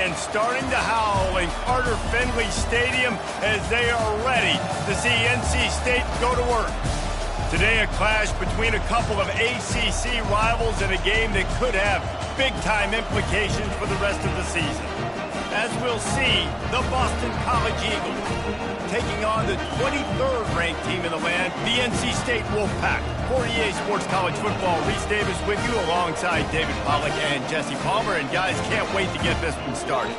and starting to howl in Carter Finley Stadium as they are ready to see NC State go to work. Today, a clash between a couple of ACC rivals in a game that could have big-time implications for the rest of the season. As we'll see, the Boston College Eagles taking on the 23rd ranked team in the land, the NC State Wolfpack. For EA Sports College Football, Reese Davis with you alongside David Pollack and Jesse Palmer. And guys, can't wait to get this one started.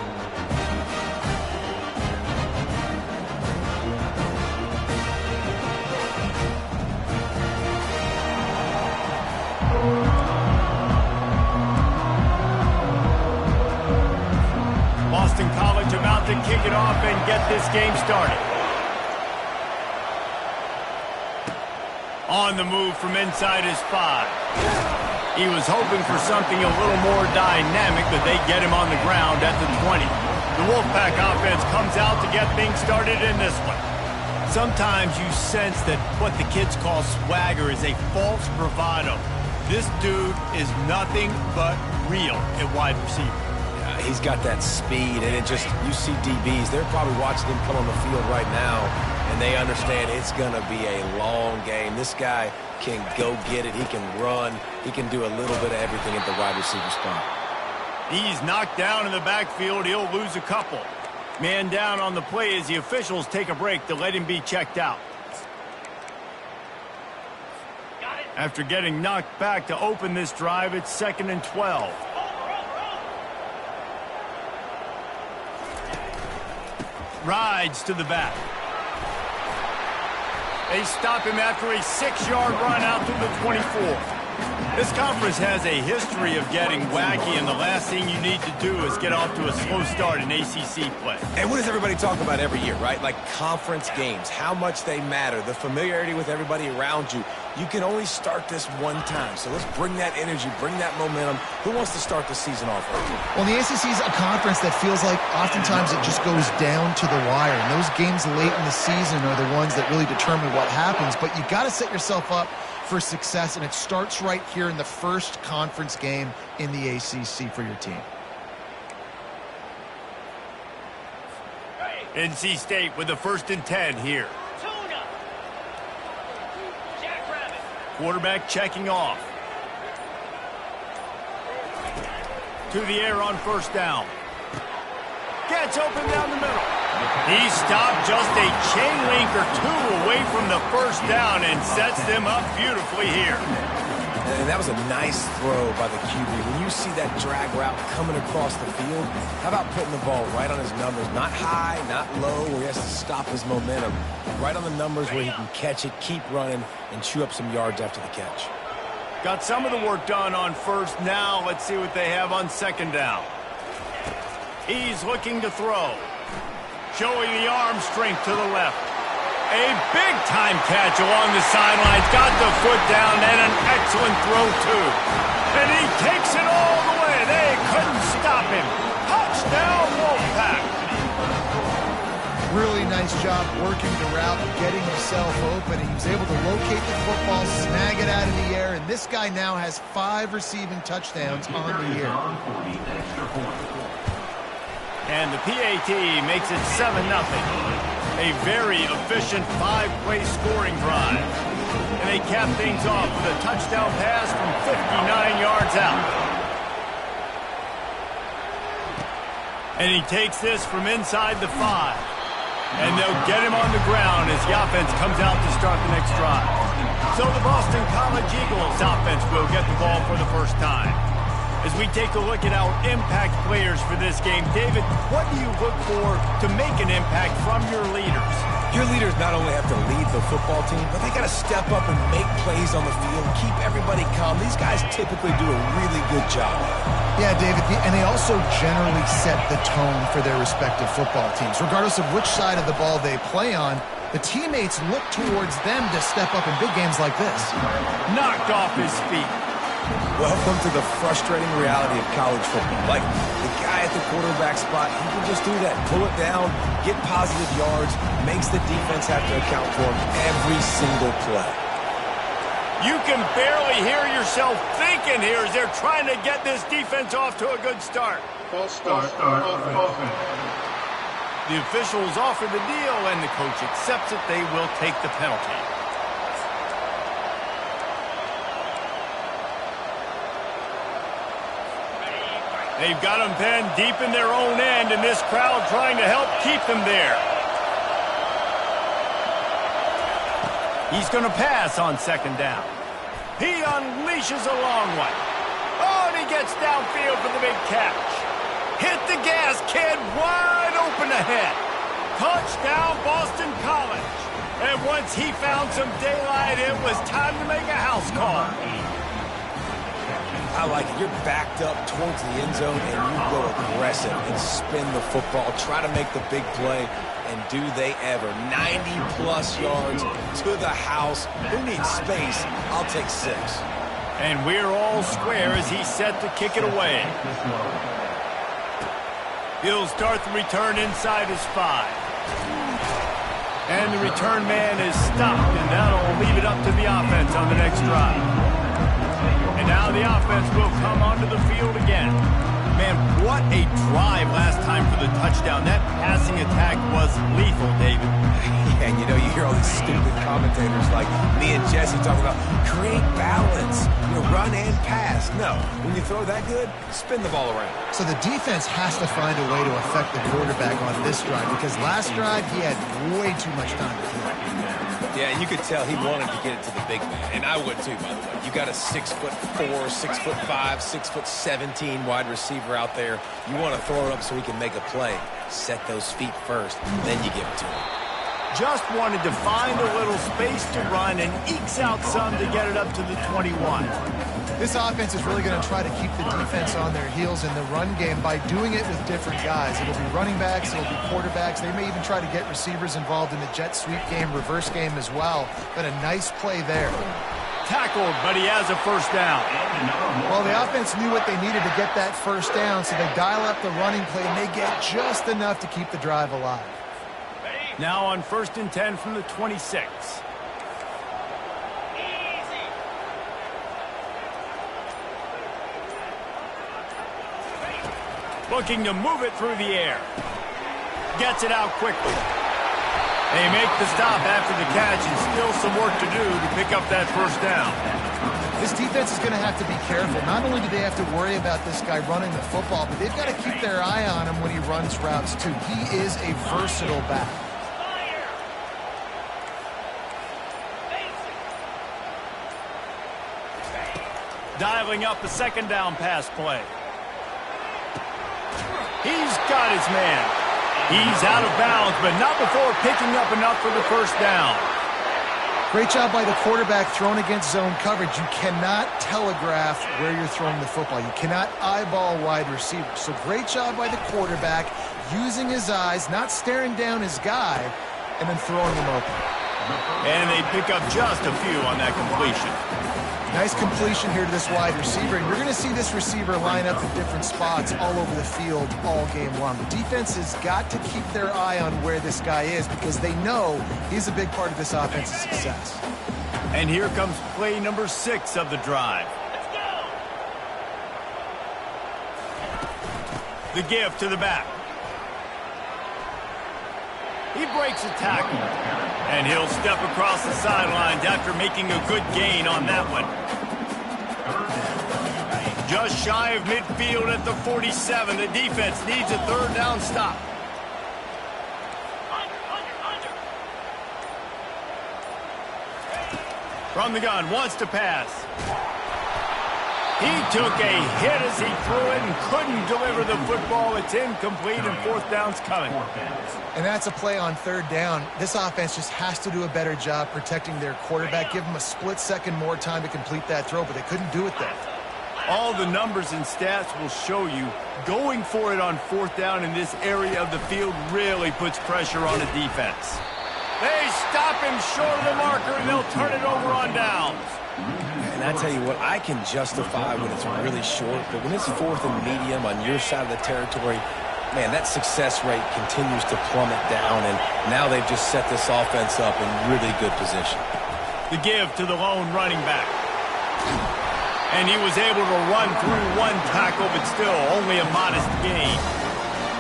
Boston College about to kick it off and get this game started. On the move from inside his 5. He was hoping for something a little more dynamic, but they get him on the ground at the 20. The Wolfpack offense comes out to get things started in this one. Sometimes you sense that what the kids call swagger is a false bravado. This dude is nothing but real at wide receiver. He's got that speed, and you see DBs, they're probably watching him come on the field right now, and they understand it's going to be a long game. This guy can go get it. He can run. He can do a little bit of everything at the wide receiver spot. He's knocked down in the backfield. He'll lose a couple. Man down on the play as the officials take a break to let him be checked out. After getting knocked back to open this drive, it's 2nd and 12. Rides to the back. They stop him after a 6-yard run out to the 24. This conference has a history of getting wacky, and the last thing you need to do is get off to a slow start in ACC play. And what does everybody talk about every year, right? Like conference games, how much they matter, the familiarity with everybody around you. You can only start this one time, so let's bring that energy, bring that momentum. Who wants to start the season off early? Well, the ACC is a conference that feels like oftentimes it just goes down to the wire, and those games late in the season are the ones that really determine what happens, but you got to set yourself up for success, and it starts right here in the first conference game in the ACC for your team. NC State with the 1st and 10 here. Quarterback checking off. To the air on 1st down. Gets open down the middle. He stopped just a chain link or 2 away from the 1st down and sets them up beautifully here. And that was a nice throw by the QB. When you see that drag route coming across the field, how about putting the ball right on his numbers? Not high, not low, where he has to stop his momentum. Right on the numbers where he can catch it, keep running, and chew up some yards after the catch. Got some of the work done on 1st. Now let's see what they have on 2nd down. He's looking to throw. Showing the arm strength to the left. A big-time catch along the sidelines. Got the foot down and an excellent throw, too. And he takes it all the way. They couldn't stop him. Touchdown, Wolfpack. Really nice job working the route, getting himself open. He was able to locate the football, snag it out of the air, and this guy now has 5 receiving touchdowns on the year. And the PAT makes it 7-0. A very efficient 5-play scoring drive. And they cap things off with a touchdown pass from 59 yards out. And he takes this from inside the 5. And they'll get him on the ground as the offense comes out to start the next drive. So the Boston College Eagles offense will get the ball for the first time. As we take a look at our impact players for this game, David, what do you look for to make an impact from your leaders? Your leaders not only have to lead the football team, but they got to step up and make plays on the field, keep everybody calm. These guys typically do a really good job. Yeah, David, and they also generally set the tone for their respective football teams. Regardless of which side of the ball they play on, the teammates look towards them to step up in big games like this. Knocked off his feet. Welcome to the frustrating reality of college football. Like, the guy at the quarterback spot, he can just do that. Pull it down, get positive yards, makes the defense have to account for him every single play. You can barely hear yourself thinking here as they're trying to get this defense off to a good start. False start offense. The officials offer the deal, and the coach accepts it. They will take the penalty. They've got them pinned deep in their own end, and this crowd trying to help keep them there. He's going to pass on second down. He unleashes a long one. Oh, and he gets downfield for the big catch. Hit the gas, kid, wide open ahead. Touchdown, Boston College. And once he found some daylight, it was time to make a house call. I like it. You're backed up towards the end zone, and you go aggressive and spin the football. Try to make the big play, and do they ever. 90-plus yards to the house. Who needs space? I'll take 6. And we're all square as he's set to kick it away. He'll start the return inside his 5. And the return man is stopped, and that'll leave it up to the offense on the next drive. And now the offense will come onto the field again. Man, what a drive last time for the touchdown. That passing attack was lethal, David. And you know, you hear all these stupid commentators like me and Jesse talking about create balance, run and pass. No, when you throw that good, spin the ball around. So the defense has to find a way to affect the quarterback on this drive, because last drive he had way too much time to throw. Yeah, and you could tell he wanted to get it to the big man, and I would too, by the way. You got a 6'4", 6'5", 6'17" wide receiver out there. You want to throw it up so he can make a play. Set those feet first, then you give it to him. Just wanted to find a little space to run and ekes out some to get it up to the 21. This offense is really going to try to keep the defense on their heels in the run game by doing it with different guys. It'll be running backs, it'll be quarterbacks. They may even try to get receivers involved in the jet sweep game, reverse game as well. But a nice play there. Tackled, but he has a first down. Well, the offense knew what they needed to get that first down, so they dial up the running play, and they get just enough to keep the drive alive. Now on 1st and 10 from the 26. Looking to move it through the air. Gets it out quickly. They make the stop after the catch, and still some work to do to pick up that first down. This defense is going to have to be careful. Not only do they have to worry about this guy running the football, but they've got to keep their eye on him when he runs routes too. He is a versatile back. Dialing up a second down pass play. He's got his man. He's out of bounds, but not before picking up enough for the first down. Great job by the quarterback thrown against zone coverage. You cannot telegraph where you're throwing the football. You cannot eyeball wide receivers. So great job by the quarterback using his eyes, not staring down his guy, and then throwing him open. And they pick up just a few on that completion. Nice completion here to this wide receiver, and you're going to see this receiver line up in different spots all over the field all game long. The defense has got to keep their eye on where this guy is, because they know he's a big part of this offense's success. And here comes play number 6 of the drive. Let's go! The give to the back. He breaks a tackle, and he'll step across the sidelines after making a good gain on that one. Just shy of midfield at the 47. The defense needs a third down stop. From the gun, wants to pass. He took a hit as he threw it and couldn't deliver the football. It's incomplete, and fourth down's coming. And that's a play on third down. This offense just has to do a better job protecting their quarterback. Give him a split second more time to complete that throw, but they couldn't do it there. All the numbers and stats will show you going for it on fourth down in this area of the field really puts pressure on the defense. They stop him short of the marker, and they'll turn it over on downs. And I tell you what, I can justify when it's really short, but when it's 4th and medium on your side of the territory, man, that success rate continues to plummet down, and now they've just set this offense up in really good position. The give to the lone running back. And he was able to run through one tackle, but still only a modest gain.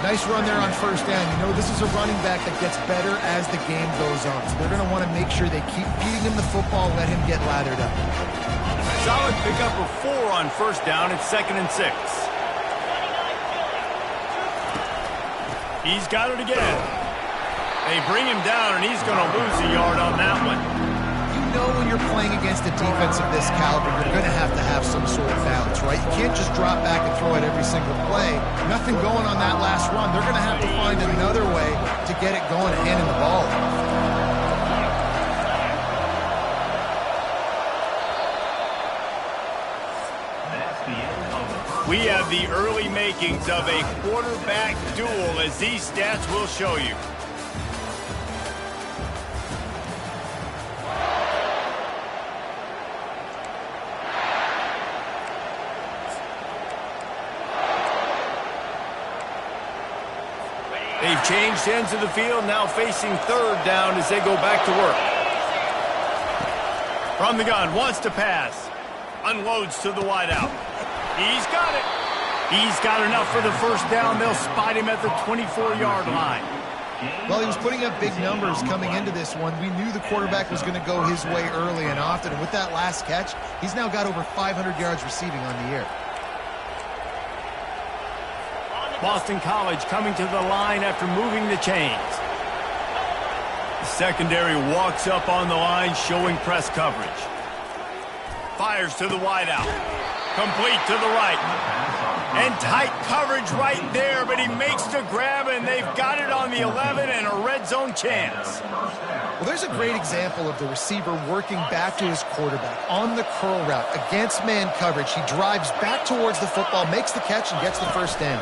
Nice run there on first down. You know, this is a running back that gets better as the game goes on. So they're going to want to make sure they keep feeding him the football, let him get lathered up. Solid pickup of 4 on first down. It's 2nd and 6. He's got it again. They bring him down, and he's going to lose a yard on that one. You know when you're playing against a defense of this caliber, you're going to have some sort of balance, right? You can't just drop back and throw it every single play. Nothing going on that last run. They're going to have to find another way to get it going and handing the ball. We have the early makings of a quarterback duel, as these stats will show you. They've changed ends of the field, now facing 3rd down as they go back to work. From the gun, wants to pass. Unloads to the wideout. He's got it. He's got enough for the first down. They'll spot him at the 24-yard line. Well, he was putting up big numbers coming into this one. We knew the quarterback was going to go his way early and often. And with that last catch, he's now got over 500 yards receiving on the year. Boston College coming to the line after moving the chains. The secondary walks up on the line, showing press coverage. Fires to the wideout. Complete to the right. And tight coverage right there, but he makes the grab, and they've got it on the 11 and a red zone chance. Well, there's a great example of the receiver working back to his quarterback on the curl route against man coverage. He drives back towards the football, makes the catch, and gets the first down.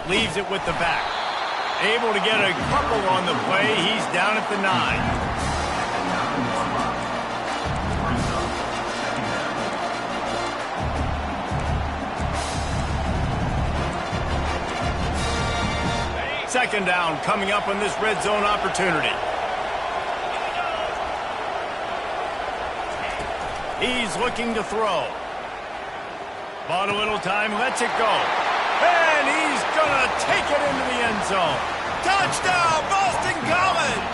Leaves it with the back. Able to get a couple on the play. He's down at the 9. Second down coming up on this red zone opportunity. He's looking to throw. Bought a little time, lets it go. And he's going to take it into the end zone. Touchdown, Boston College!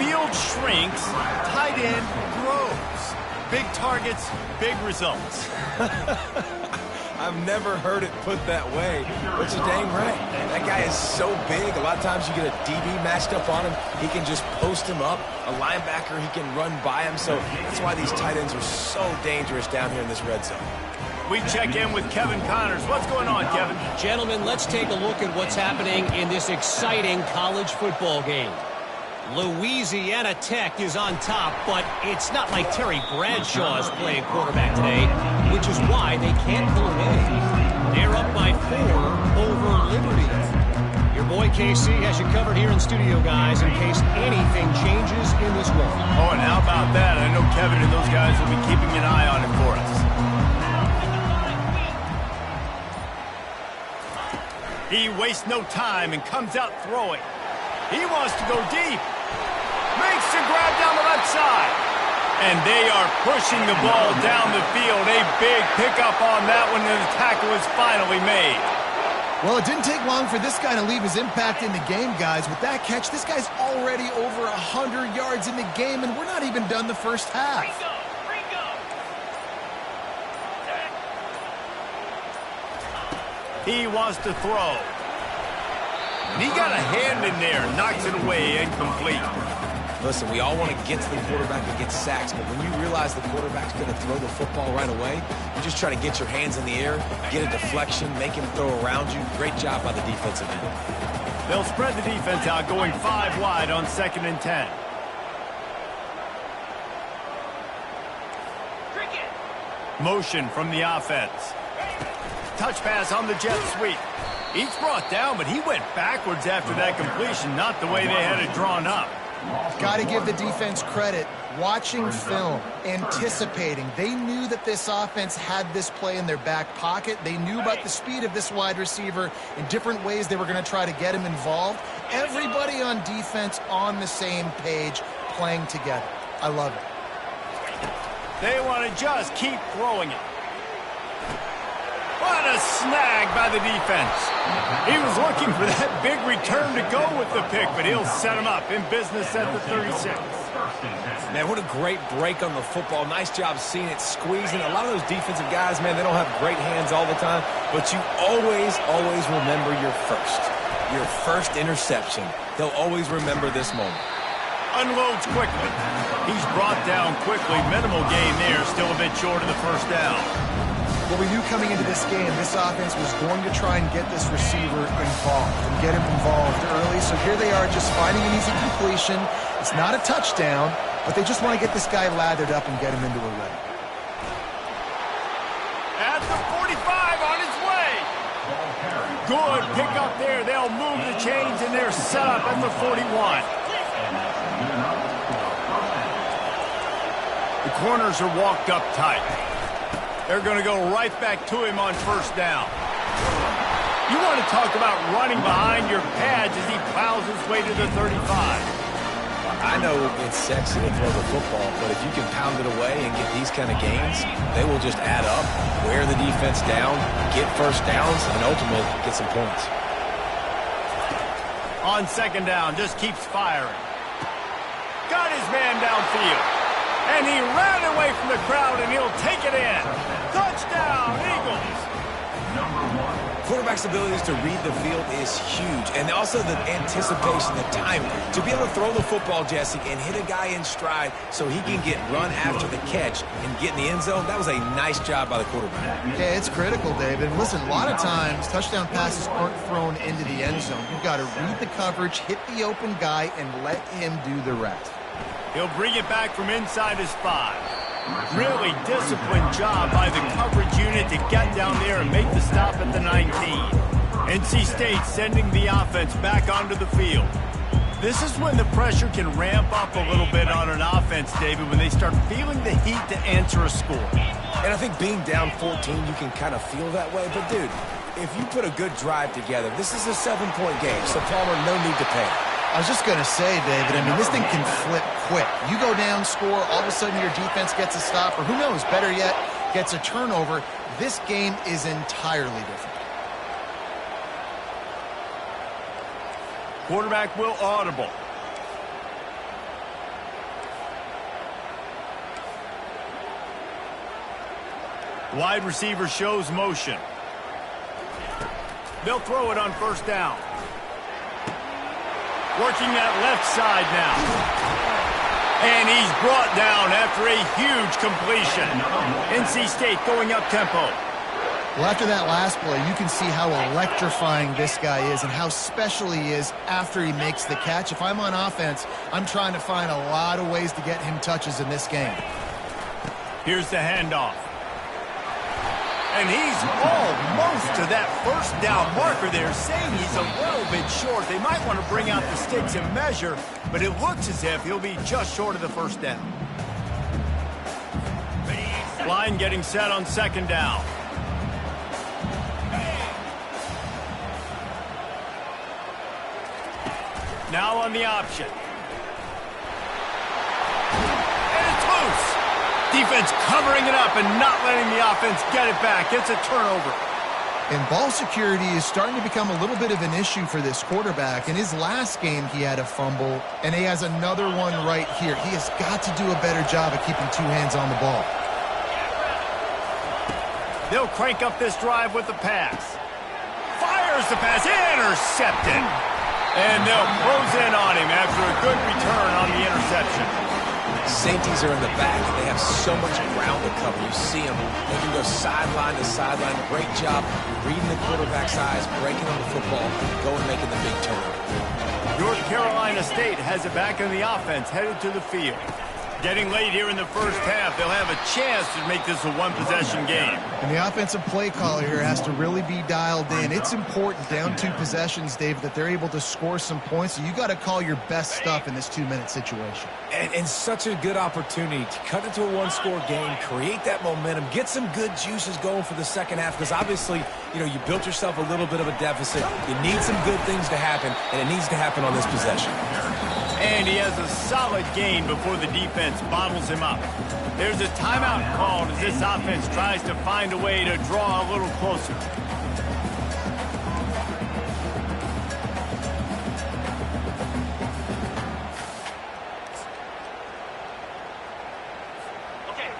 Field shrinks, tight end grows. Big targets, big results. I've never heard it put that way, but you're dang right. That guy is so big. A lot of times you get a DB matched up on him. He can just post him up. A linebacker, he can run by him. So that's why these tight ends are so dangerous down here in this red zone. We check in with Kevin Connors. What's going on, Kevin? Gentlemen, let's take a look at what's happening in this exciting college football game. Louisiana Tech is on top, but it's not like Terry Bradshaw is playing quarterback today, which is why they can't pull away. They're up by 4 over Liberty. Your boy KC has you covered here in studio, guys, in case anything changes in this one. Oh, and how about that? I know Kevin and those guys will be keeping an eye on it for us. He wastes no time and comes out throwing. He wants to go deep. Makes the grab down the left side. And they are pushing the ball down the field. A big pickup on that one, and the tackle is finally made. Well, it didn't take long for this guy to leave his impact in the game, guys. With that catch, this guy's already over 100 yards in the game, and we're not even done the first half. He wants to throw. And he got a hand in there, knocks it away, incomplete. Listen, we all want to get to the quarterback and get sacks, but when you realize the quarterback's going to throw the football right away, you just try to get your hands in the air, get a deflection, make him throw around you. Great job by the defensive end. They'll spread the defense out, going 5 wide on 2nd and 10. Motion from the offense. Touch pass on the jet sweep. He's brought down, but he went backwards after that completion, not the way they had it drawn up. Got to give the defense credit. Watching film, anticipating. They knew that this offense had this play in their back pocket. They knew about the speed of this wide receiver in different ways they were going to try to get him involved. Everybody on defense on the same page, playing together. I love it. They want to just keep throwing it. What a snag by the defense. He was looking for that big return to go with the pick, but he'll set him up in business at the 36. Man, what a great break on the football. Nice job seeing it, squeezing. A lot of those defensive guys, man, they don't have great hands all the time, but you always remember your first interception. They'll always remember this moment. Unloads quickly. He's brought down quickly. Minimal gain there, still a bit short of the first down. Well, we knew coming into this game, this offense was going to try and get this receiver involved and get him involved early. So here they are just finding an easy completion. It's not a touchdown, but they just want to get this guy lathered up and get him into a rhythm. At the 45, on his way. Good pick up there. They'll move the chains, and they're set up at the 41. The corners are walked up tight. They're going to go right back to him on first down. You want to talk about running behind your pads as he plows his way to the 35. I know it's sexy to throw the football, but if you can pound it away and get these kind of gains, they will just add up, wear the defense down, get first downs, and ultimately get some points. On second down, just keeps firing. Got his man downfield. And he ran away from the crowd, and he'll take it in. Touchdown, Eagles. Quarterback's abilities to read the field is huge, and also the anticipation, the timing. To be able to throw the football, Jesse, and hit a guy in stride so he can get run after the catch and get in the end zone, that was a nice job by the quarterback. Yeah, it's critical, David. And listen, a lot of times, touchdown passes aren't thrown into the end zone. You've got to read the coverage, hit the open guy, and let him do the rest. He'll bring it back from inside his 5. Really disciplined job by the coverage unit to get down there and make the stop at the 19. NC State sending the offense back onto the field. This is when the pressure can ramp up a little bit on an offense, David, when they start feeling the heat to answer a score. And I think being down 14, you can kind of feel that way. But, dude, if you put a good drive together, this is a 7-point game, so Palmer, no need to panic. I was just going to say, David, I mean, this thing can flip quick. You go down, score, all of a sudden your defense gets a stop, or who knows, better yet, gets a turnover. This game is entirely different. Quarterback will audible. Wide receiver shows motion. They'll throw it on first down. Working that left side now. And he's brought down after a huge completion. NC State going up tempo. Well, after that last play, you can see how electrifying this guy is and how special he is after he makes the catch. If I'm on offense, I'm trying to find a lot of ways to get him touches in this game. Here's the handoff. And he's almost to that first down marker there, saying he's a little bit short. They might want to bring out the sticks and measure, but it looks as if he'll be just short of the first down. Line getting set on second down. Now on the option. And it's loose. Defense covering it up and not letting the offense get it back. It's a turnover. And ball security is starting to become a little bit of an issue for this quarterback. In his last game, he had a fumble, and he has another one right here. He has got to do a better job of keeping two hands on the ball. They'll crank up this drive with the pass. Fires the pass, intercepted. And they'll close in on him after a good return on the interception. Safeties are in the back, and they have so much ground to cover. You see them. They can go sideline to sideline. Great job reading the quarterback's eyes, breaking on the football, going making the big turn. North Carolina State has it back in the offense, headed to the field. Getting late here in the first half, they'll have a chance to make this a one-possession game. And the offensive play caller here has to really be dialed in. It's important down 2 possessions, David, that they're able to score some points. So you got to call your best stuff in this 2-minute situation. And such a good opportunity to cut into a one-score game, create that momentum, get some good juices going for the second half, because obviously, you know, you built yourself a little bit of a deficit. You need some good things to happen, and it needs to happen on this possession. And he has a solid gain before the defense bottles him up. There's a timeout called as this offense tries to find a way to draw a little closer.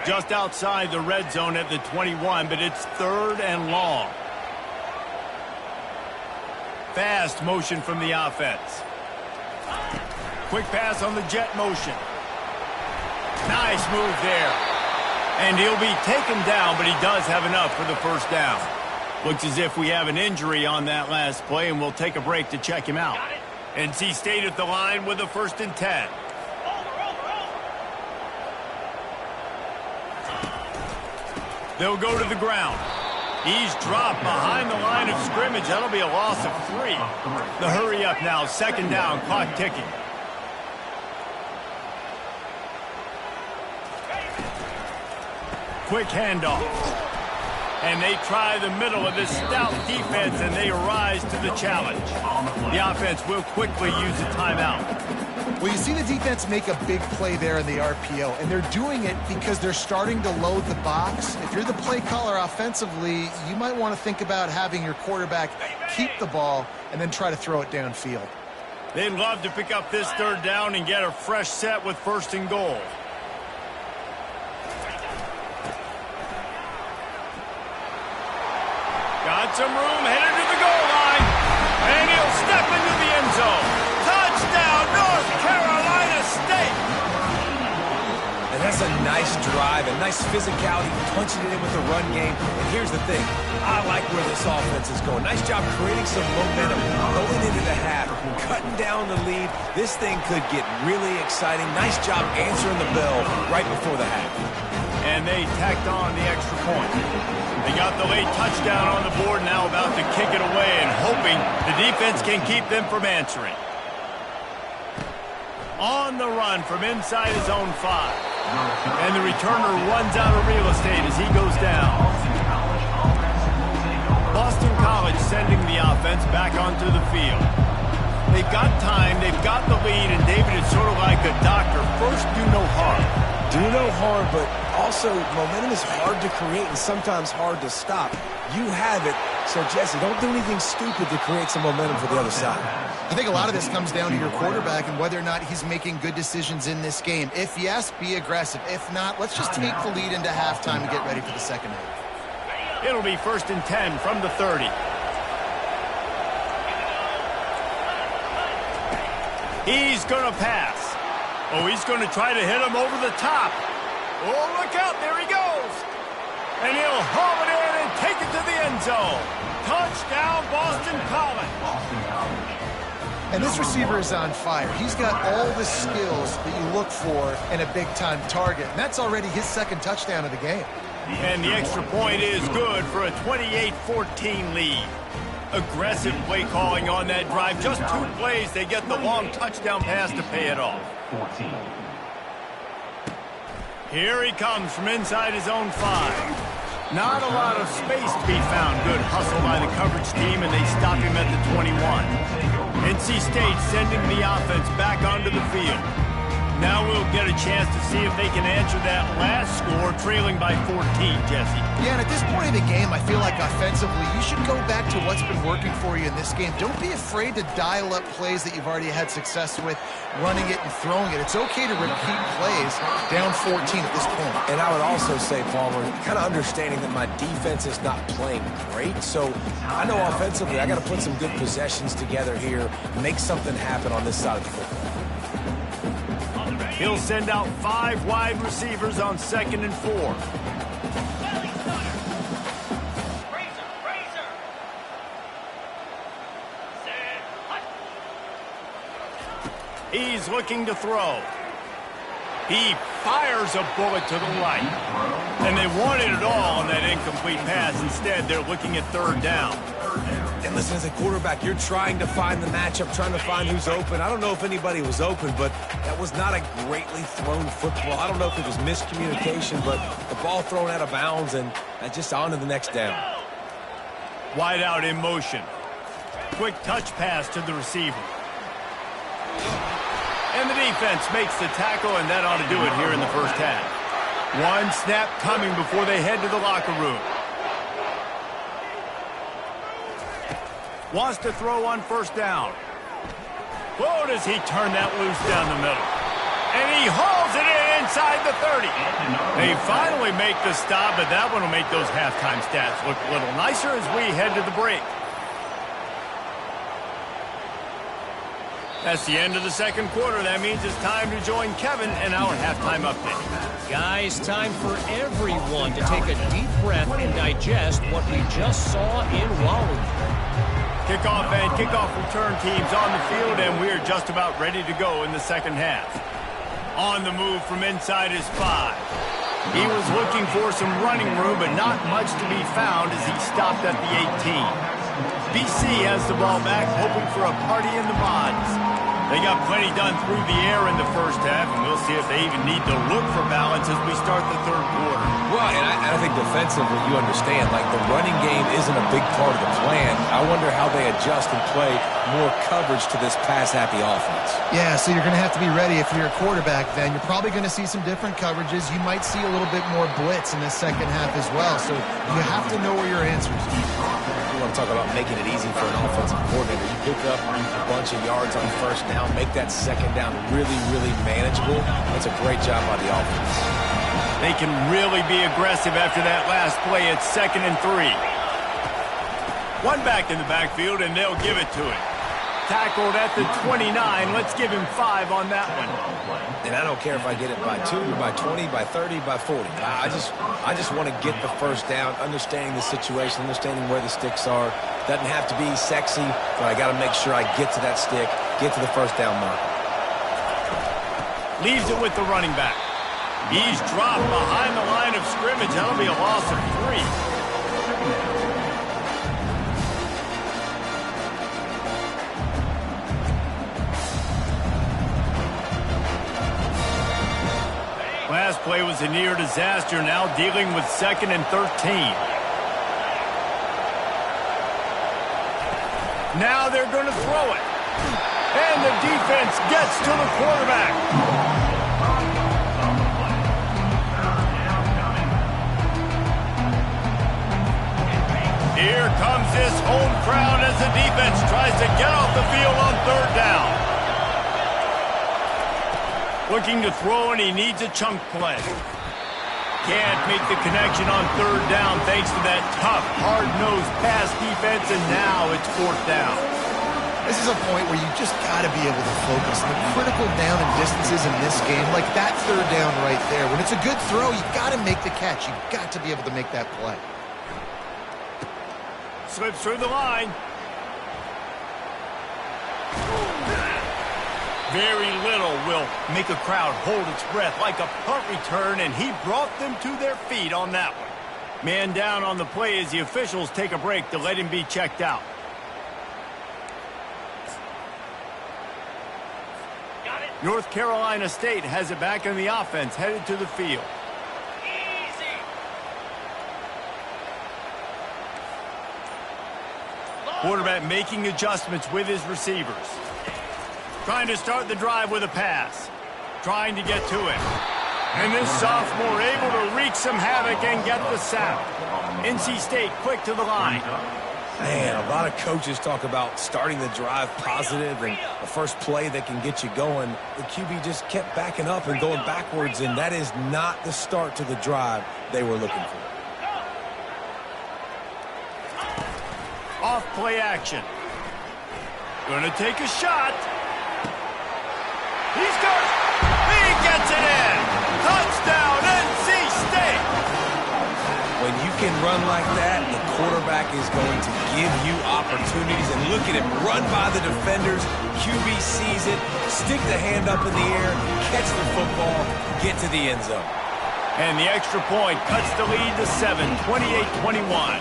Just outside the red zone at the 21, but it's 3rd and long. Fast motion from the offense. Quick pass on the jet motion. Nice move there. And he'll be taken down, but he does have enough for the first down. Looks as if we have an injury on that last play, and we'll take a break to check him out. NC State at the line with a 1st and 10. They'll go to the ground. He's dropped behind the line of scrimmage. That'll be a loss of 3. The hurry up now, 2nd down, clock ticking. Quick handoff. And they try the middle of this stout defense, and they rise to the challenge. The offense will quickly use a timeout. Well, you see the defense make a big play there in the RPO, and they're doing it because they're starting to load the box. If you're the play caller offensively, you might want to think about having your quarterback keep the ball and then try to throw it downfield. They'd love to pick up this 3rd down and get a fresh set with 1st and goal. Got some room, headed to the goal line, and he'll step into the end zone. Touchdown, North Carolina State! And that's a nice drive, a nice physicality, punching it in with the run game. And here's the thing, I like where this offense is going. Nice job creating some momentum going into the half, cutting down the lead. This thing could get really exciting. Nice job answering the bell right before the half. And they tacked on the extra point. They got the late touchdown on the board, now about to kick it away and hoping the defense can keep them from answering. On the run from inside his own 5. And the returner runs out of real estate as he goes down. Boston College sending the offense back onto the field. They've got time, they've got the lead, and David is sort of like a doctor. First, do no harm. Do no harm, but also momentum is hard to create and sometimes hard to stop. You have it, so Jesse, don't do anything stupid to create some momentum for the other side. I think a lot of this comes down to your quarterback and whether or not he's making good decisions in this game. If yes, be aggressive. If not, let's just take the lead into halftime and get ready for the second half. It'll be 1st and 10 from the 30. He's going to pass. Oh, he's going to try to hit him over the top. Oh, look out. There he goes. And he'll haul it in and take it to the end zone. Touchdown, Boston College. And this receiver is on fire. He's got all the skills that you look for in a big-time target. And that's already his 2nd touchdown of the game. And the extra point is good for a 28-14 lead. Aggressive play calling on that drive. Just 2 plays, they get the long touchdown pass to pay it off. 14. Here he comes from inside his own 5. Not a lot of space to be found. Good hustle by the coverage team, and they stop him at the 21. NC State sending the offense back onto the field. Now we'll get a chance to see if they can answer that last score, trailing by 14, Jesse. Yeah, and at this point in the game, I feel like offensively, you should go back to what's been working for you in this game. Don't be afraid to dial up plays that you've already had success with, running it and throwing it. It's okay to repeat plays down 14 at this point. And I would also say, Palmer, kind of understanding that my defense is not playing great. So I know offensively I got to put some good possessions together here, make something happen on this side of the football. He'll send out 5 wide receivers on 2nd and 4. He's looking to throw. He fires a bullet to the right. And they wanted it all on that incomplete pass. Instead, they're looking at 3rd down. And listen, as a quarterback, you're trying to find the matchup, trying to find who's open. I don't know if anybody was open, but that was not a greatly thrown football. I don't know if it was miscommunication, but the ball thrown out of bounds and just on to the next down. Wide out in motion. Quick touch pass to the receiver. And the defense makes the tackle, and that ought to do it here in the first half. One snap coming before they head to the locker room. Wants to throw on first down. Whoa, does he turn that loose down the middle. And he hauls it in inside the 30. They finally make the stop, but that one will make those halftime stats look a little nicer as we head to the break. That's the end of the second quarter. That means it's time to join Kevin in our halftime update. Guys, time for everyone to take a deep breath and digest what we just saw in Raleigh. Kickoff and kickoff return teams on the field, and we're just about ready to go in the second half. On the move from inside his 5. He was looking for some running room, but not much to be found as he stopped at the 18. BC has the ball back, hoping for a party in the mods. They got plenty done through the air in the first half, and we'll see if they even need to look for balance as we start the third quarter. Well, and I think defensively, you understand, like the running game isn't a big part of the plan. I wonder how they adjust and play more coverage to this pass-happy offense. Yeah, so you're going to have to be ready if you're a quarterback, then. You're probably going to see some different coverages. You might see a little bit more blitz in the second half as well, so you have to know where your answers are. You want to talk about making it easy for an offensive coordinator. You pick up a bunch of yards on first down, make that second down really, really manageable. That's a great job by the offense. They can really be aggressive after that last play. It's 2nd and 3. One back in the backfield, and they'll give it to him. Tackled at the 29. Let's give him 5 on that one. And I don't care if I get it by 2, by 20, by 30, by 40. I just want to get the first down, understanding the situation, understanding where the sticks are. Doesn't have to be sexy, but I got to make sure I get to that stick, get to the first down mark. Leaves it with the running back. He's dropped behind the line of scrimmage. That'll be a loss of 3. Last play was a near disaster, now dealing with 2nd and 13. Now they're going to throw it. And the defense gets to the quarterback. Here comes this home crowd as the defense tries to get off the field on third down. Looking to throw, and he needs a chunk play. Can't make the connection on third down thanks to that tough, hard-nosed pass defense, and now it's 4th down. This is a point where you just got to be able to focus. The critical down and distances in this game, like that third down right there. When it's a good throw, you got to make the catch. You got to be able to make that play. Slips through the line. Very little will make a crowd hold its breath like a punt return, and he brought them to their feet on that one. Man down on the play as the officials take a break to let him be checked out. North Carolina State has it back in the offense, headed to the field. Quarterback making adjustments with his receivers. Trying to start the drive with a pass. Trying to get to him. And this sophomore able to wreak some havoc and get the sack. NC State quick to the line. Man, a lot of coaches talk about starting the drive positive and a first play that can get you going. The QB just kept backing up and going backwards, and that is not the start to the drive they were looking for. Off play action. Gonna take a shot. He's good. He gets it in. Touchdown, NC State. When you can run like that, the quarterback is going to give you opportunities. And look at him run by the defenders. QB sees it, stick the hand up in the air, catch the football, get to the end zone. And the extra point cuts the lead to 7, 28-21.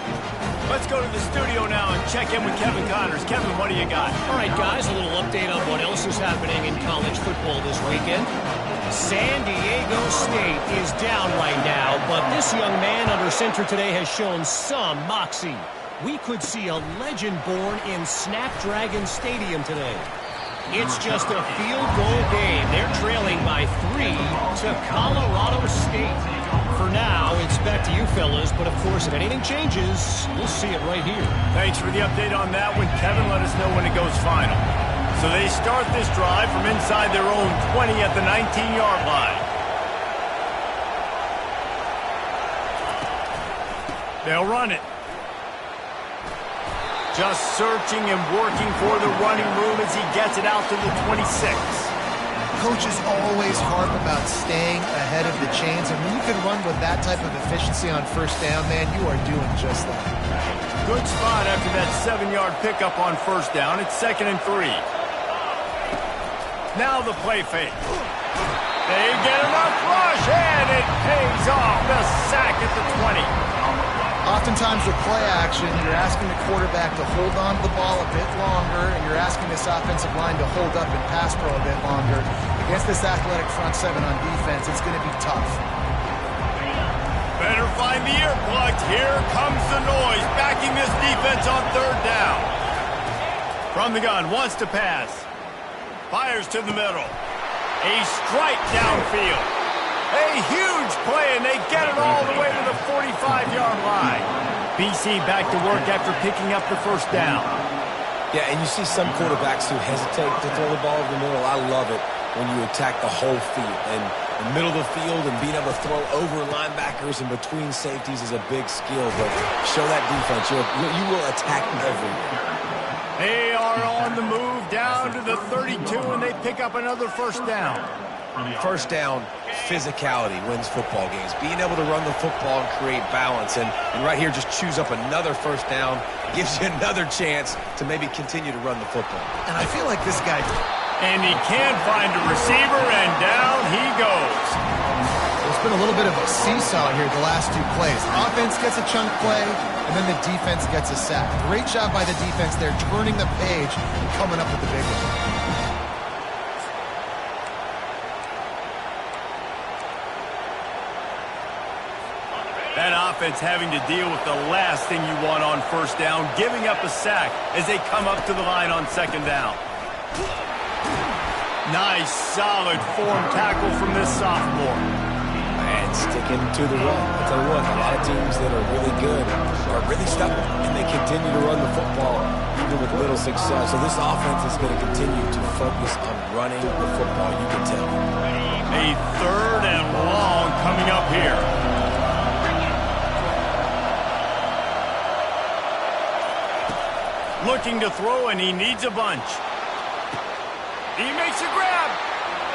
Let's go to the studio now and check in with Kevin Connors. Kevin, what do you got? All right, guys, a little update on what else is happening in college football this weekend. San Diego State is down right now, but this young man under center today has shown some moxie. We could see a legend born in Snapdragon Stadium today. It's just a field goal game. They're trailing by 3 to Colorado State. For now, it's back to you fellas, but of course, if anything changes, we'll see it right here. Thanks for the update on that one. Kevin let us know when it goes final. So they start this drive from inside their own 20 at the 19-yard line. They'll run it. Just searching and working for the running room as he gets it out to the 26. Coaches always harp about staying ahead of the chains, and when you can run with that type of efficiency on first down, man, you are doing just that. Good spot after that 7-yard pickup on first down. It's 2nd and 3. Now the play fake. They get enough rush, and it pays off. The sack at the 20. Oftentimes with play action, you're asking the quarterback to hold on to the ball a bit longer, and you're asking this offensive line to hold up and pass pro a bit longer. Against this athletic front seven on defense, it's going to be tough. Better find the earplugs. Here comes the noise, backing this defense on 3rd down. From the gun, wants to pass. Fires to the middle. A strike downfield. A huge play, and they get it all the way to the 45-yard line. BC back to work after picking up the first down. Yeah, and you see some quarterbacks who hesitate to throw the ball over the middle. I love it when you attack the whole field. And the middle of the field and being able to throw over linebackers and between safeties is a big skill. But show that defense. You will attack everywhere. They are on the move down to the 32, and they pick up another first down. First down, physicality wins football games. Being able to run the football and create balance. And right here, just choose up another first down. Gives you another chance to maybe continue to run the football. And I feel like this guy... And he can find a receiver, and down he goes. There's been a little bit of a seesaw here the last 2 plays. Offense gets a chunk play, and then the defense gets a sack. Great job by the defense there, turning the page and coming up with the big one. That offense having to deal with the last thing you want on first down, giving up a sack as they come up to the line on 2nd down. Nice, solid form tackle from this sophomore. And sticking to the run. I'll tell you what, a lot of teams that are really good are really stubborn, and they continue to run the football even with little success. So this offense is going to continue to focus on running the football, you can tell. A 3rd and long coming up here. Looking to throw, and he needs a bunch. He makes a grab.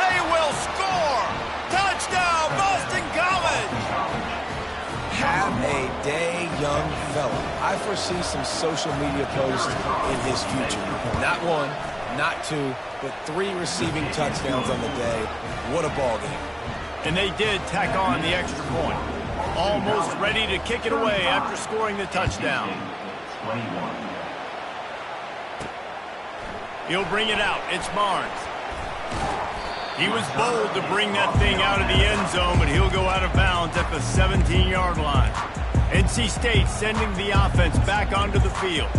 They will score. Touchdown, Boston College. Have a day, young fella. I foresee some social media posts in his future. Not 1, not 2, but 3 receiving touchdowns on the day. What a ball game. And they did tack on the extra point. Almost ready to kick it away after scoring the touchdown. 21. He'll bring it out. It's Barnes. He was bold to bring that thing out of the end zone, but he'll go out of bounds at the 17-yard line. NC State sending the offense back onto the field.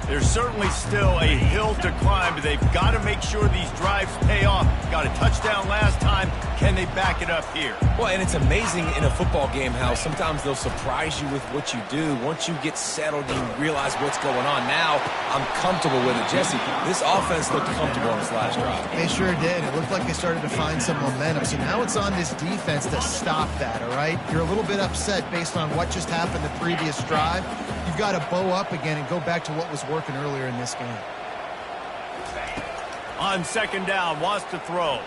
There's certainly still a hill to climb, but they've got to make sure these drives pay off. Got a touchdown last time. Can they back it up here? Well, and it's amazing in a football game how sometimes they'll surprise you with what you do. Once you get settled, you realize what's going on. Now, I'm comfortable with it. Jesse, this offense looked comfortable on this last drive. They sure did. It looked like they started to find some momentum. So now it's on this defense to stop that, all right? You're a little bit upset based on what just happened the previous drive. You've got to bow up again and go back to what was working earlier in this game. On 2nd down, wants to throw.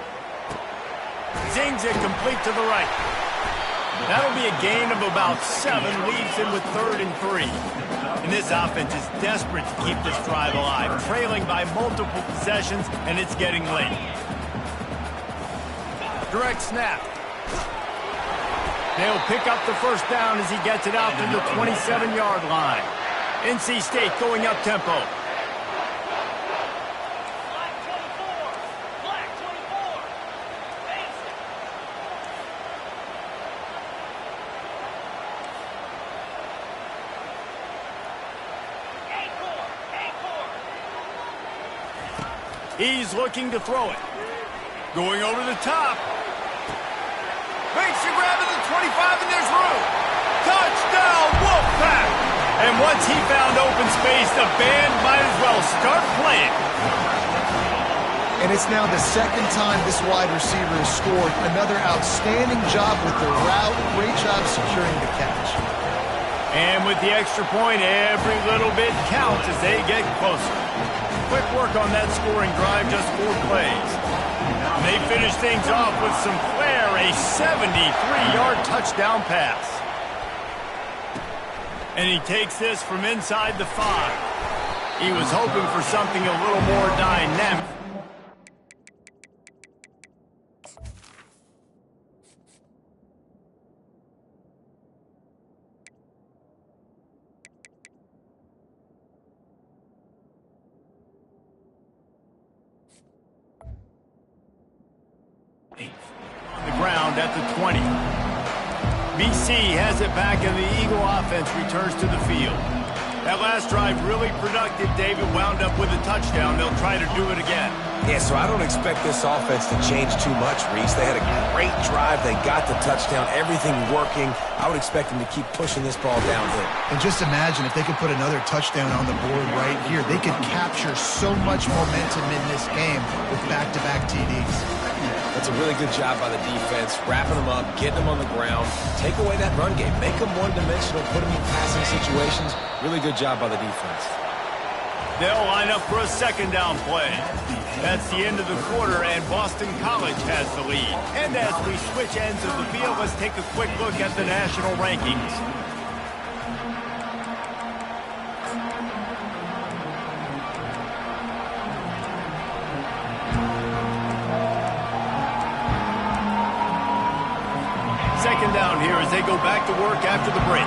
Zings it complete to the right. That'll be a gain of about 7, leaves him with 3rd and 3. And this offense is desperate to keep this drive alive, trailing by multiple possessions, and it's getting late. Direct snap. They'll pick up the first down as he gets it out to the 27-yard line. NC State going up tempo. He's looking to throw it. Going over the top. Makes the grab at the 25, and there's room. Touchdown, Wolfpack! And once he found open space, the band might as well start playing. And it's now the second time this wide receiver has scored. Another outstanding job with the route. Great job securing the catch. And with the extra point, every little bit counts as they get closer. Quick work on that scoring drive, just 4 plays. And they finish things off with some flair, a 73-yard touchdown pass. And he takes this from inside the 5. He was hoping for something a little more dynamic. On the ground at the 20. BC has it back, and the Eagle offense returns to the field. That last drive really productive. David wound up with a touchdown. They'll try to do it again. Yeah, so I don't expect this offense to change too much, Reese. They had a great drive. They got the touchdown. Everything working. I would expect them to keep pushing this ball downhill. And just imagine if they could put another touchdown on the board right here. They could capture so much momentum in this game with back-to-back TDs. That's a really good job by the defense, wrapping them up, getting them on the ground, take away that run game, make them one-dimensional, put them in passing situations. Really good job by the defense. They'll line up for a second down play. That's the end of the quarter, and Boston College has the lead. And as we switch ends of the field, let's take a quick look at the national rankings. Second down here as they go back to work after the break.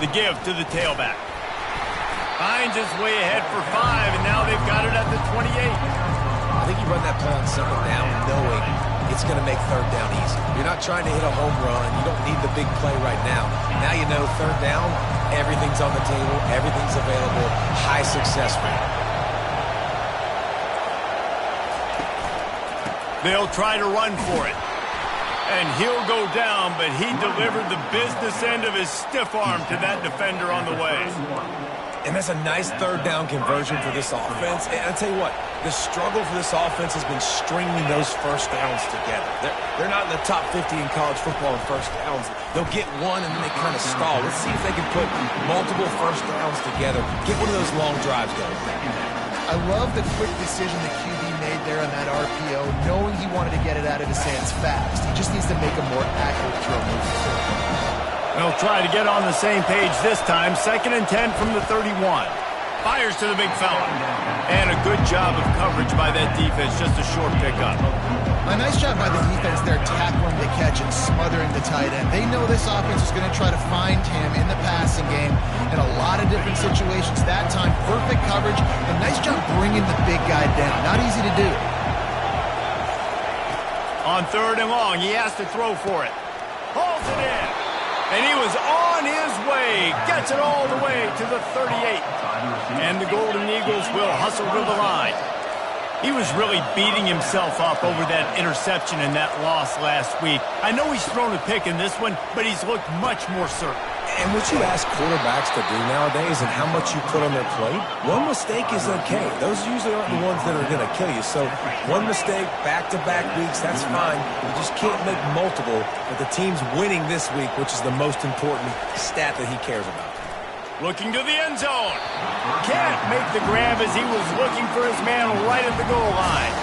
The give to the tailback. Finds his way ahead for 5, and now they've got it at the 28. I think you run that play on second down knowing it's going to make third down easy. You're not trying to hit a home run. You don't need the big play right now. Now you know third down, everything's on the table, everything's available, high success rate. They'll try to run for it. And he'll go down, but he delivered the business end of his stiff arm to that defender on the way. And that's a nice third down conversion for this offense. And I'll tell you what, the struggle for this offense has been stringing those first downs together. They're not in the top 50 in college football in first downs. They'll get one, and then they kind of stall. Let's see if they can put multiple first downs together, get one of those long drives going. I love the quick decision the QB made there on that RPO, knowing he wanted to get it out of his hands fast. He just needs to make a more accurate throw moving forward. They'll try to get on the same page this time. 2nd and 10 from the 31. Fires to the big fella. And a good job of coverage by that defense. Just a short pickup. A nice job by the defense there, tackling the catch and smothering the tight end. They know this offense is going to try to find him in the passing game in a lot of different situations. That time, perfect coverage, and nice job bringing the big guy down. Not easy to do. On 3rd and long, he has to throw for it. Hauls it in. And he was on his way. Gets it all the way to the 38. And the Golden Eagles will hustle to the line. He was really beating himself up over that interception and that loss last week. I know he's thrown a pick in this one, but he's looked much more certain. And what you ask quarterbacks to do nowadays and how much you put on their plate, one mistake is okay. Those usually aren't the ones that are going to kill you. So one mistake, back-to-back weeks, that's fine. You just can't make multiple. But the team's winning this week, which is the most important stat that he cares about. Looking to the end zone. Can't make the grab as he was looking for his man right at the goal line.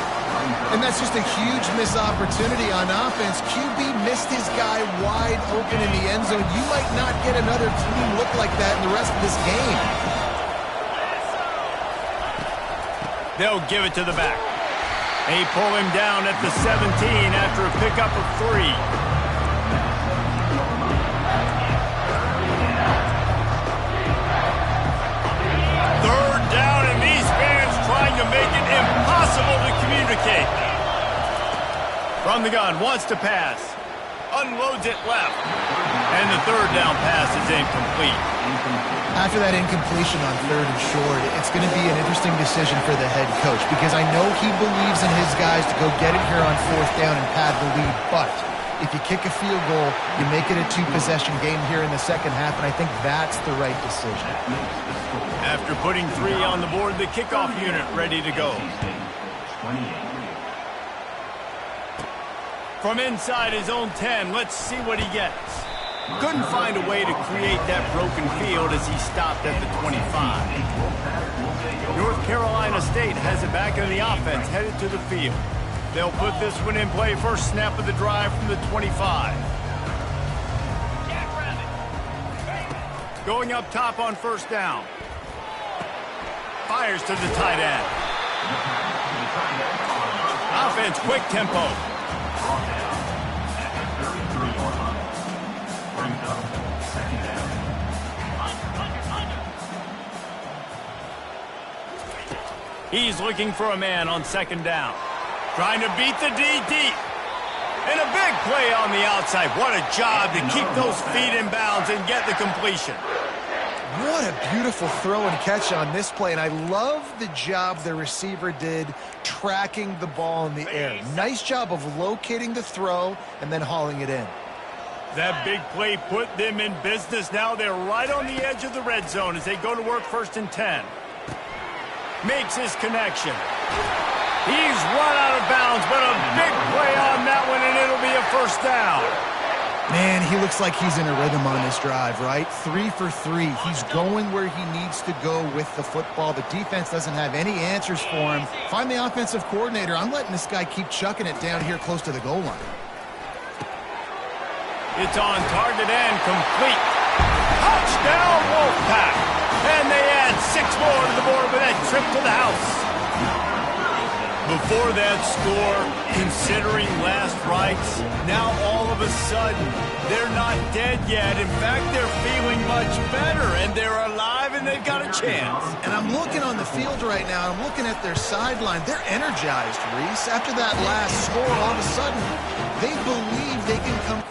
And that's just a huge missed opportunity on offense. QB missed his guy wide open in the end zone. You might not get another team look like that in the rest of this game. They'll give it to the back. They pull him down at the 17 after a pickup of 3. To make it impossible to communicate. From the gun, wants to pass. Unloads it left. And the third down pass is incomplete. After that incompletion on 3rd and short, it's going to be an interesting decision for the head coach because I know he believes in his guys to go get it here on 4th down and pad the lead, but if you kick a field goal, you make it a 2-possession game here in the second half, and I think that's the right decision. After putting 3 on the board, the kickoff unit ready to go. From inside his own 10, let's see what he gets. Couldn't find a way to create that broken field as he stopped at the 25. North Carolina State has it back in the offense, headed to the field. They'll put this one in play, first snap of the drive from the 25. Going up top on 1st down. Fires to the tight end. Offense, quick tempo. He's looking for a man on 2nd down. Trying to beat the D deep. And a big play on the outside. What a job to keep those feet in bounds and get the completion. What a beautiful throw and catch on this play, and I love the job the receiver did tracking the ball in the air. Nice job of locating the throw and then hauling it in. That big play put them in business. Now they're right on the edge of the red zone as they go to work 1st and 10. Makes his connection. He's run out of bounds, but a big play on that one, and it'll be a 1st down. Man, he looks like he's in a rhythm on this drive, right? 3 for 3. He's going where he needs to go with the football. The defense doesn't have any answers for him. Find the offensive coordinator. I'm letting this guy keep chucking it down here close to the goal line. It's on target and complete. Touchdown, Wolfpack. And they add 6 more to the board with that trip to the house. Before that score, considering last rites, now all of a sudden, they're not dead yet. In fact, they're feeling much better, and they're alive, and they've got a chance. And I'm looking on the field right now, I'm looking at their sideline. They're energized, Reese. After that last score, all of a sudden, they believe they can come.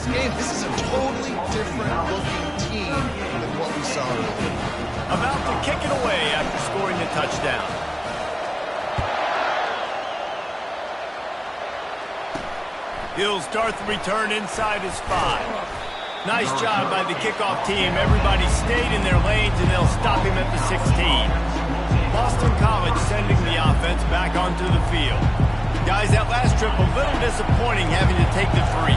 This is a totally different looking team than what we saw earlier. About to kick it away after scoring the touchdown. He'll start the return inside his 5. Nice job by the kickoff team. Everybody stayed in their lanes, and they'll stop him at the 16. Boston College sending the offense back onto the field. Guys, that last trip a little disappointing having to take the 3.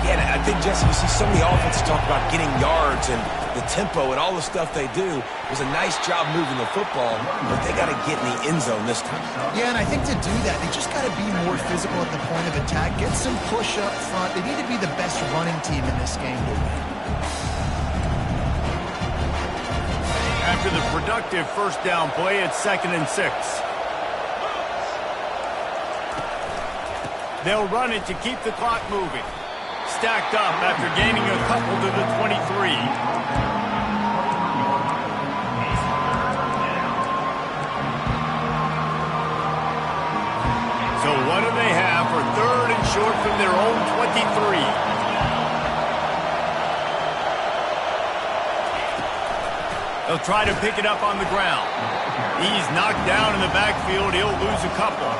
Yeah, I think, Jesse, you see so many offenses talk about getting yards and the tempo and all the stuff they do. It was a nice job moving the football, but they got to get in the end zone this time. Yeah, and I think to do that, they just got to be more physical at the point of attack, get some push up front. They need to be the best running team in this game to win. After the productive first down play, it's 2nd and 6. They'll run it to keep the clock moving. Stacked up after gaining a couple to the 23. So what do they have for 3rd and short from their own 23? They'll try to pick it up on the ground. He's knocked down in the backfield. He'll lose a couple.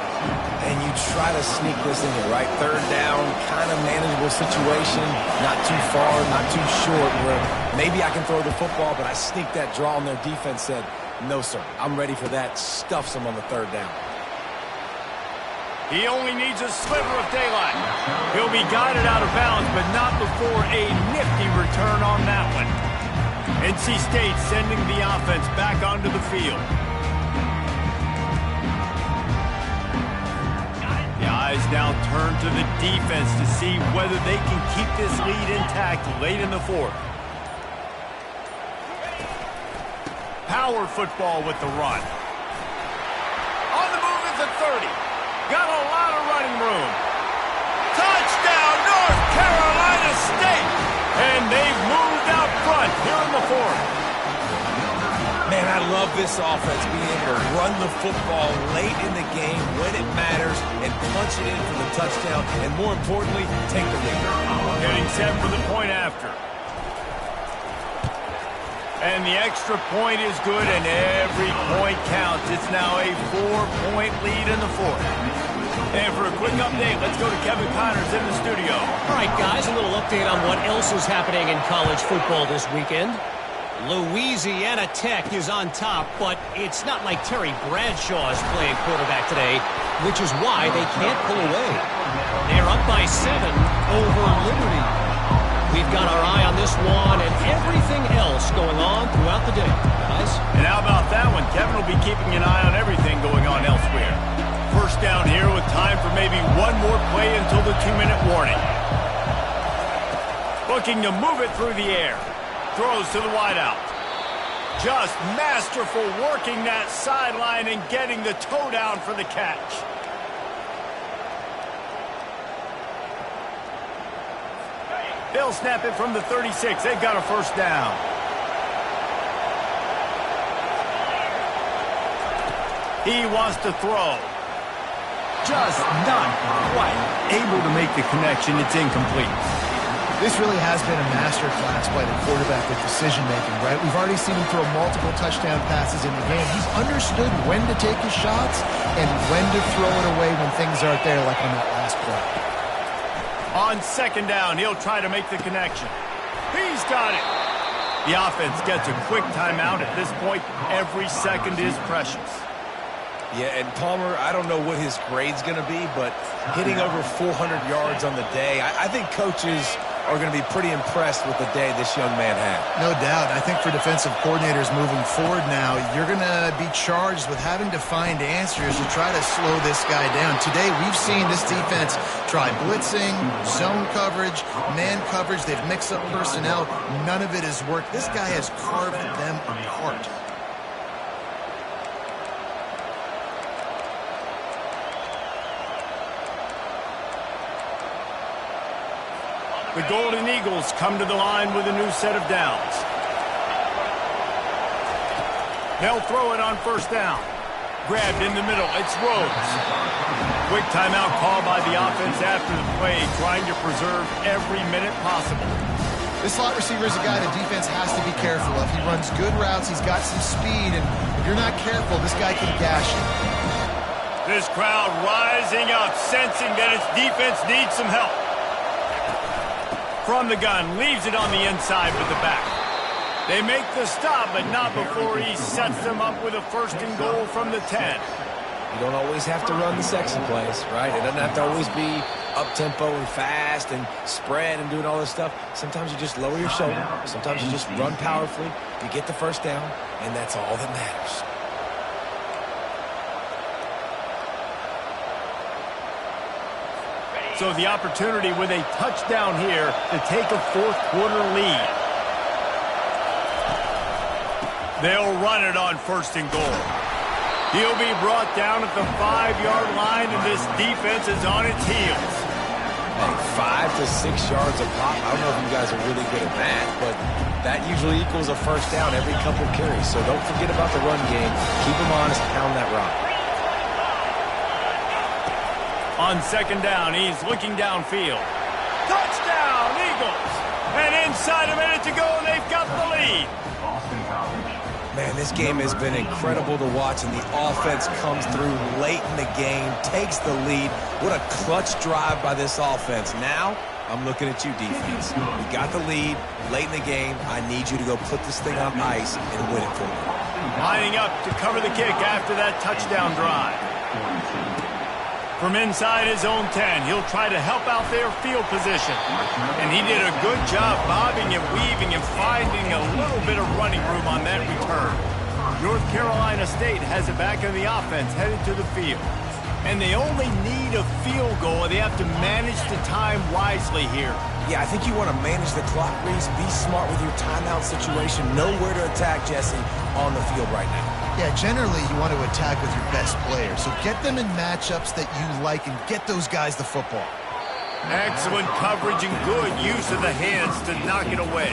And you try to sneak this in here, right? 3rd down, kind of manageable situation. Not too far, not too short, where maybe I can throw the football, but I sneak that draw and their defense said, no, sir, I'm ready for that. Stuffs them on the 3rd down. He only needs a sliver of daylight. He'll be guided out of bounds, but not before a nifty return on that one. NC State sending the offense back onto the field. The eyes now turn to the defense to see whether they can keep this lead intact late in the 4th. Power football with the run. On the move is the 30. Got a lot of running room. Touchdown, North Carolina State! And they've moved out front here in the 4th. Man, I love this offense being able to run the football late in the game when it matters and punch it in for the touchdown, and more importantly, take the lead. Getting set for the point after. And the extra point is good, and every point counts. It's now a 4-point lead in the 4th. And for a quick update, let's go to Kevin Connors in the studio. All right, guys, a little update on what else is happening in college football this weekend. Louisiana Tech is on top, but it's not like Terry Bradshaw is playing quarterback today, which is why they can't pull away. They're up by 7 over Liberty. We've got our eye on this one and everything else going on throughout the day, guys. And how about that one? Kevin will be keeping an eye on everything going on elsewhere. First down here with time for maybe one more play until the 2-minute warning. Looking to move it through the air. Throws to the wideout. Just masterful working that sideline and getting the toe down for the catch. They'll snap it from the 36. They've got a first down. He wants to throw. Just not quite able to make the connection. It's incomplete. This really has been a masterclass by the quarterback with decision-making, right? We've already seen him throw multiple touchdown passes in the game. He's understood when to take his shots and when to throw it away when things aren't there, like on that last play. On 2nd down, he'll try to make the connection. He's got it. The offense gets a quick timeout. At this point, every second is precious. Yeah, and Palmer, I don't know what his grade's going to be, but hitting over 400 yards on the day, I think coaches are going to be pretty impressed with the day this young man had. No doubt. I think for defensive coordinators moving forward now, you're going to be charged with having to find answers to try to slow this guy down. Today, we've seen this defense try blitzing, zone coverage, man coverage. They've mixed up personnel. None of it has worked. This guy has carved them apart. The Golden Eagles come to the line with a new set of downs. They'll throw it on first down. Grabbed in the middle. It's Rhodes. Quick timeout call by the offense after the play, trying to preserve every minute possible. This slot receiver is a guy the defense has to be careful of. He runs good routes. He's got some speed, and if you're not careful, this guy can gash you. This crowd rising up, sensing that its defense needs some help. From the gun, leaves it on the inside with the back. They make the stop, but not before he sets them up with a 1st and goal from the 10. You don't always have to run the sexy plays, right? It doesn't have to always be up-tempo and fast and spread and doing all this stuff. Sometimes you just lower your shoulder. Sometimes you just run powerfully. You get the first down, and that's all that matters. So the opportunity with a touchdown here to take a fourth-quarter lead. They'll run it on 1st and goal. He'll be brought down at the 5-yard line, and this defense is on its heels. Hey, 5 to 6 yards a pop. I don't know if you guys are really good at math, but that usually equals a first down every couple carries. So don't forget about the run game. Keep them honest, pound that rock. On 2nd down, he's looking downfield. Touchdown, Eagles! And inside a minute to go, and they've got the lead. Man, this game has been incredible to watch, and the offense comes through late in the game, takes the lead. What a clutch drive by this offense. Now, I'm looking at you, defense. We got the lead late in the game. I need you to go put this thing on ice and win it for me. Lining up to cover the kick after that touchdown drive. From inside his own 10, he'll try to help out their field position. And he did a good job bobbing and weaving and finding a little bit of running room on that return. North Carolina State has it back in the offense headed to the field. And they only need a field goal. They have to manage the time wisely here. Yeah, I think you want to manage the clock, Reese. Be smart with your timeout situation. Know where to attack, Jesse, on the field right now. Yeah, generally you want to attack with your best players. So get them in matchups that you like and get those guys the football. Excellent coverage and good use of the hands to knock it away.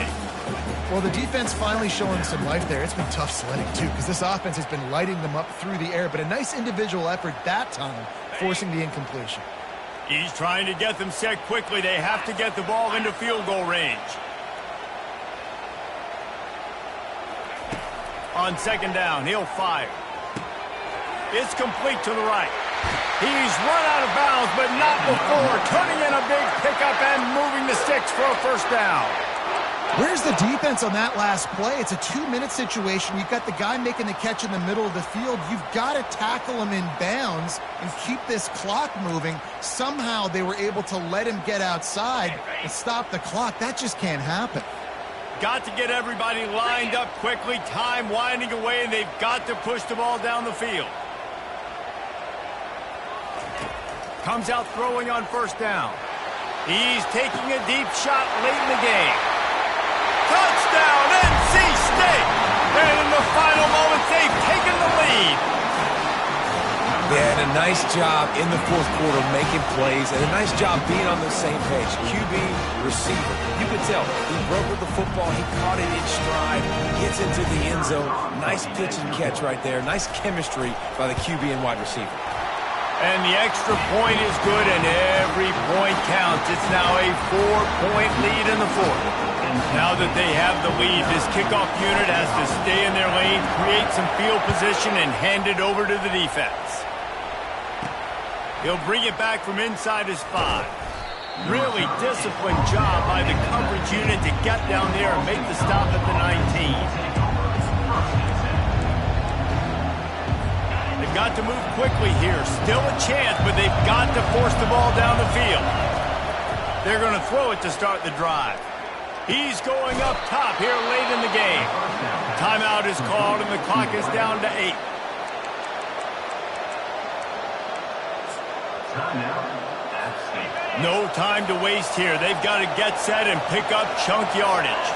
Well, the defense finally showing some life there. It's been tough sledding, too, because this offense has been lighting them up through the air. But a nice individual effort that time, forcing the incompletion. He's trying to get them set quickly. They have to get the ball into field goal range. On 2nd down, he'll fire. It's complete to the right. He's run out of bounds, but not before turning in a big pickup and moving the sticks for a first down. Where's the defense on that last play? It's a 2-minute situation. You've got the guy making the catch in the middle of the field. You've got to tackle him in bounds and keep this clock moving. Somehow they were able to let him get outside and stop the clock. That just can't happen. Got to get everybody lined up quickly. Time winding away, and they've got to push the ball down the field. Comes out throwing on 1st down. He's taking a deep shot late in the game. Touchdown, NC State! And in the final moments, they've taken the lead. They had a nice job in the 4th quarter making plays and a nice job being on the same page. QB, receiver. You could tell he broke with the football. He caught it in stride. Gets into the end zone. Nice pitch and catch right there. Nice chemistry by the QB and wide receiver. And the extra point is good, and every point counts. It's now a 4-point lead in the 4th. Now that they have the lead, this kickoff unit has to stay in their lane, create some field position, and hand it over to the defense. He'll bring it back from inside his 5. Really disciplined job by the coverage unit to get down there and make the stop at the 19. They've got to move quickly here. Still a chance, but they've got to force the ball down the field. They're going to throw it to start the drive. He's going up top here late in the game. Timeout is called, and the clock is down to 8. No time to waste here. They've got to get set and pick up chunk yardage.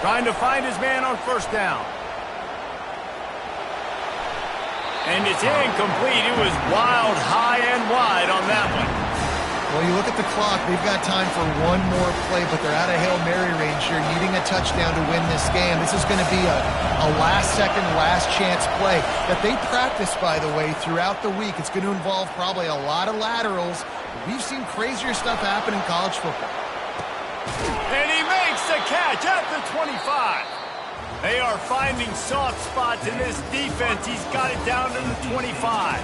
Trying to find his man on 1st down. And it's incomplete. It was wild, high and wide on that one. Well, you look at the clock, they've got time for one more play, but they're out of Hail Mary range here, needing a touchdown to win this game. This is going to be a last-second, last-chance play that they practice, by the way, throughout the week. It's going to involve probably a lot of laterals. We've seen crazier stuff happen in college football. And he makes the catch at the 25. They are finding soft spots in this defense. He's got it down to the 25.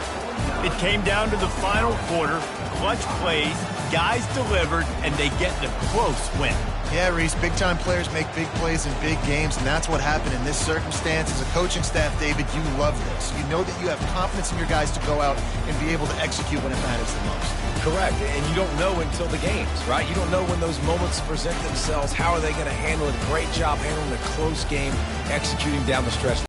It came down to the final quarter, clutch plays, guys delivered, and they get the close win. Yeah, Reese, big-time players make big plays in big games, and that's what happened in this circumstance. As a coaching staff, David, you love this. You know that you have confidence in your guys to go out and be able to execute when it matters the most. Correct, and you don't know until the games, right? You don't know when those moments present themselves. How are they going to handle it? Great job handling a close game, executing down the stretch.